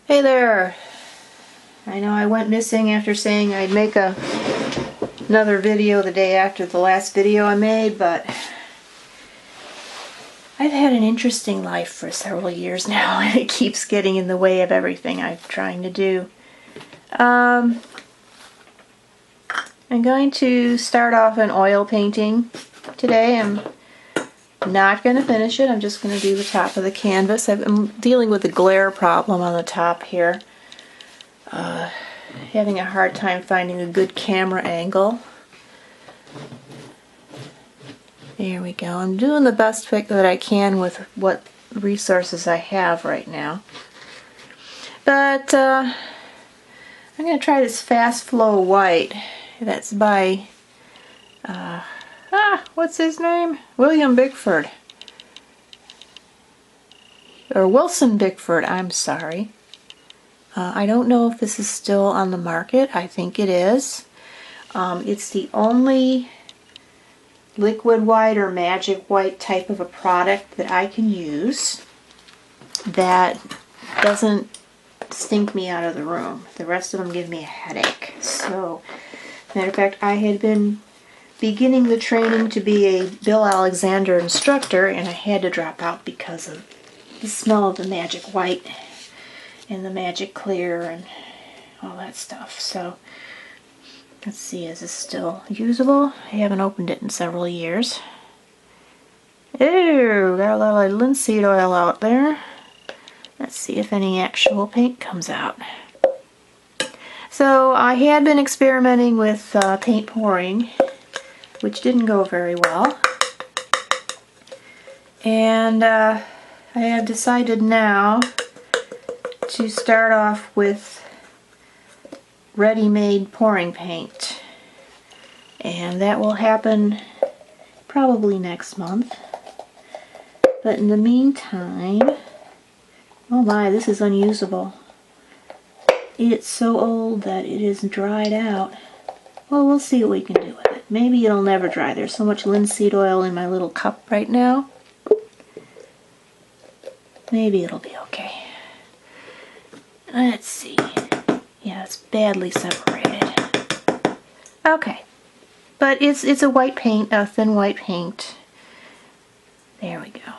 Hey there! I know I went missing after saying I'd make another video the day after the last video I made, but I've had an interesting life for several years now and it keeps getting in the way of everything I'm trying to do. I'm going to start off an oil painting today. I'm not going to finish it. I'm just going to do the top of the canvas. I'm dealing with the glare problem on the top here. Having a hard time finding a good camera angle. There we go. I'm doing the best pick that I can with what resources I have right now. But I'm going to try this Fast Flow White. That's by what's his name? William Bickford. Or Wilson Bickford, I'm sorry. I don't know if this is still on the market. I think it is. It's the only liquid white or magic white type of a product that I can use that doesn't stink me out of the room. The rest of them give me a headache. So, matter of fact, I had been beginning the training to be a Bill Alexander instructor, and I had to drop out because of the smell of the magic white and the magic clear and all that stuff. So let's see, is this still usable? I haven't opened it in several years. Ew, got a lot of linseed oil out there. Let's see if any actual paint comes out. So I had been experimenting with paint pouring, which didn't go very well. And I have decided now to start off with ready-made pouring paint. And that will happen probably next month. But in the meantime, oh my, this is unusable. It's so old that it is dried out. Well, we'll see what we can do with it. Maybe it'll never dry. There's so much linseed oil in my little cup right now. Maybe it'll be okay. Let's see. Yeah, it's badly separated. Okay. But it's a white paint, a thin white paint. There we go.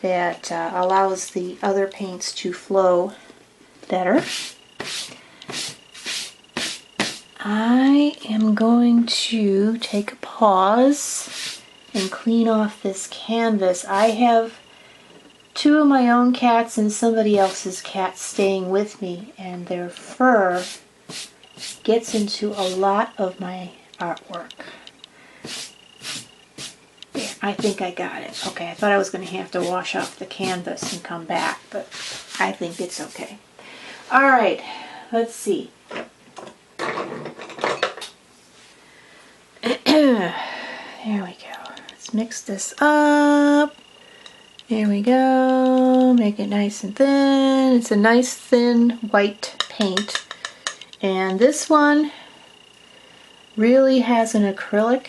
That allows the other paints to flow better. I am going to take a pause and clean off this canvas. I have two of my own cats and somebody else's cats staying with me, and their fur gets into a lot of my artwork. There, I think I got it. Okay, I thought I was going to have to wash off the canvas and come back, but I think it's okay. Alright, let's see. There we go. Let's mix this up. There we go. Make it nice and thin. It's a nice thin white paint. And this one really has an acrylic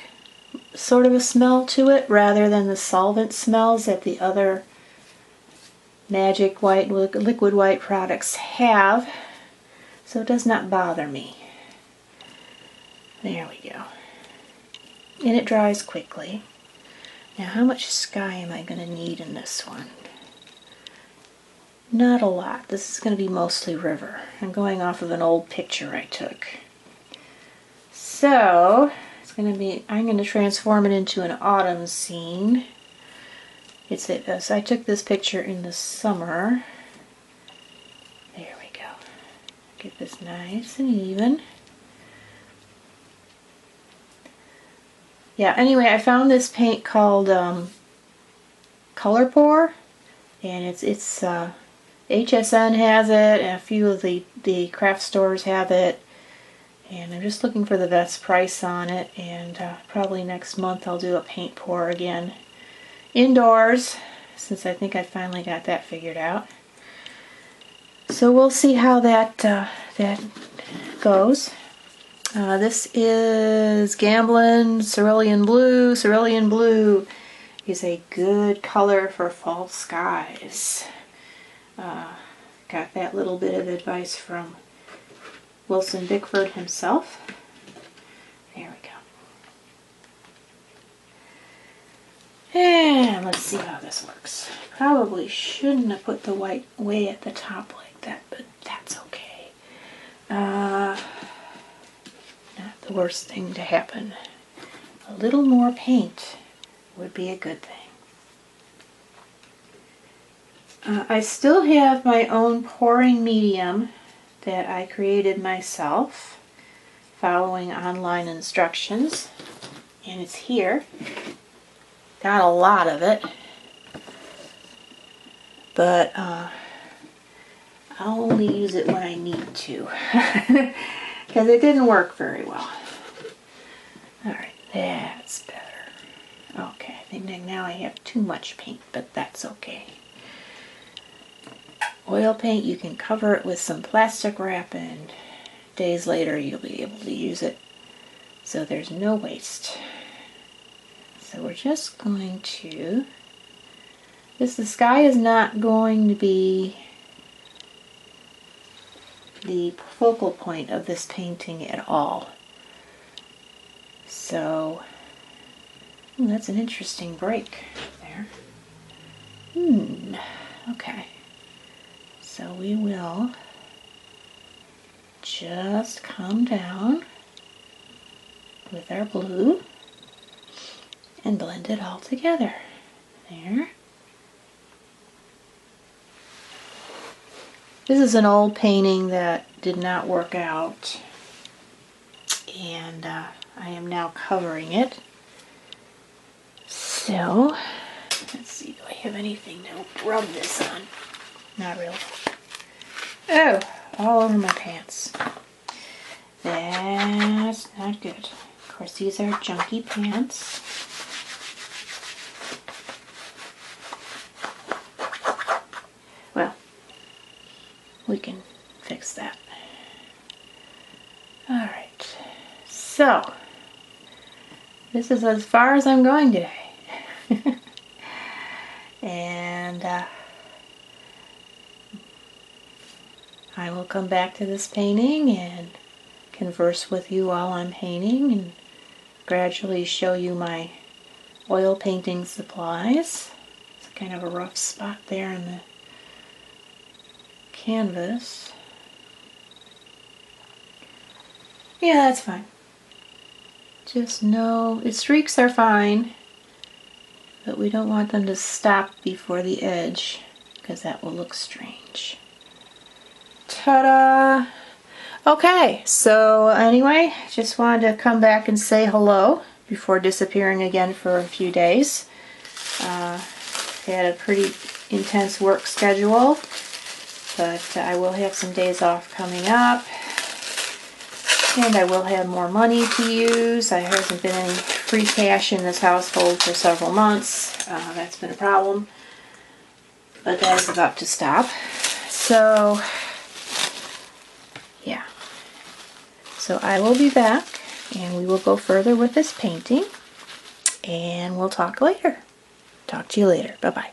sort of a smell to it rather than the solvent smells that the other magic white, liquid white products have. So it does not bother me. There we go. And it dries quickly. Now, how much sky am I going to need in this one? Not a lot. This is going to be mostly river. I'm going off of an old picture I took. So, it's going to be, I'm going to transform it into an autumn scene. So I took this picture in the summer. There we go. Get this nice and even. Yeah, anyway, I found this paint called Color Pour, and it's HSN has it, and a few of the craft stores have it, and I'm just looking for the best price on it, and probably next month I'll do a paint pour again indoors, since I think I finally got that figured out. So we'll see how that goes. This is Gamblin' Cerulean Blue. Cerulean Blue is a good color for fall skies. got that little bit of advice from Wilson Bickford himself. There we go. And let's see how this works. Probably shouldn't have put the white way at the top like that, but that's okay. Not the worst thing to happen. A little more paint would be a good thing. I still have my own pouring medium that I created myself following online instructions, and it's here. Got a lot of it, but I'll only use it when I need to because it didn't work very well. Alright, that's better. Okay, I think now I have too much paint, but that's okay. Oil paint, you can cover it with some plastic wrap and days later you'll be able to use it, so there's no waste. So we're just going to, the sky is not going to be the focal point of this painting at all. So, that's an interesting break there. Okay. So we will just come down with our blue and blend it all together. There. This is an old painting that did not work out, and I am now covering it. So, let's see, do I have anything to rub this on? Not really. Oh, all over my pants. That's not good. Of course, these are junky pants. Well, we can fix that. Alright, so this is as far as I'm going today. And I will come back to this painting and converse with you while I'm painting and gradually show you my oil painting supplies. It's kind of a rough spot there in the canvas. Yeah, that's fine. Just know, its streaks are fine, but we don't want them to stop before the edge because that will look strange. Ta-da! Okay, so anyway, just wanted to come back and say hello before disappearing again for a few days. Had a pretty intense work schedule, but I will have some days off coming up, and I will have more money to use. There hasn't been any free cash in this household for several months. That's been a problem, but that is about to stop. So, yeah. So I will be back, and we will go further with this painting, and we'll talk later. Talk to you later. Bye-bye.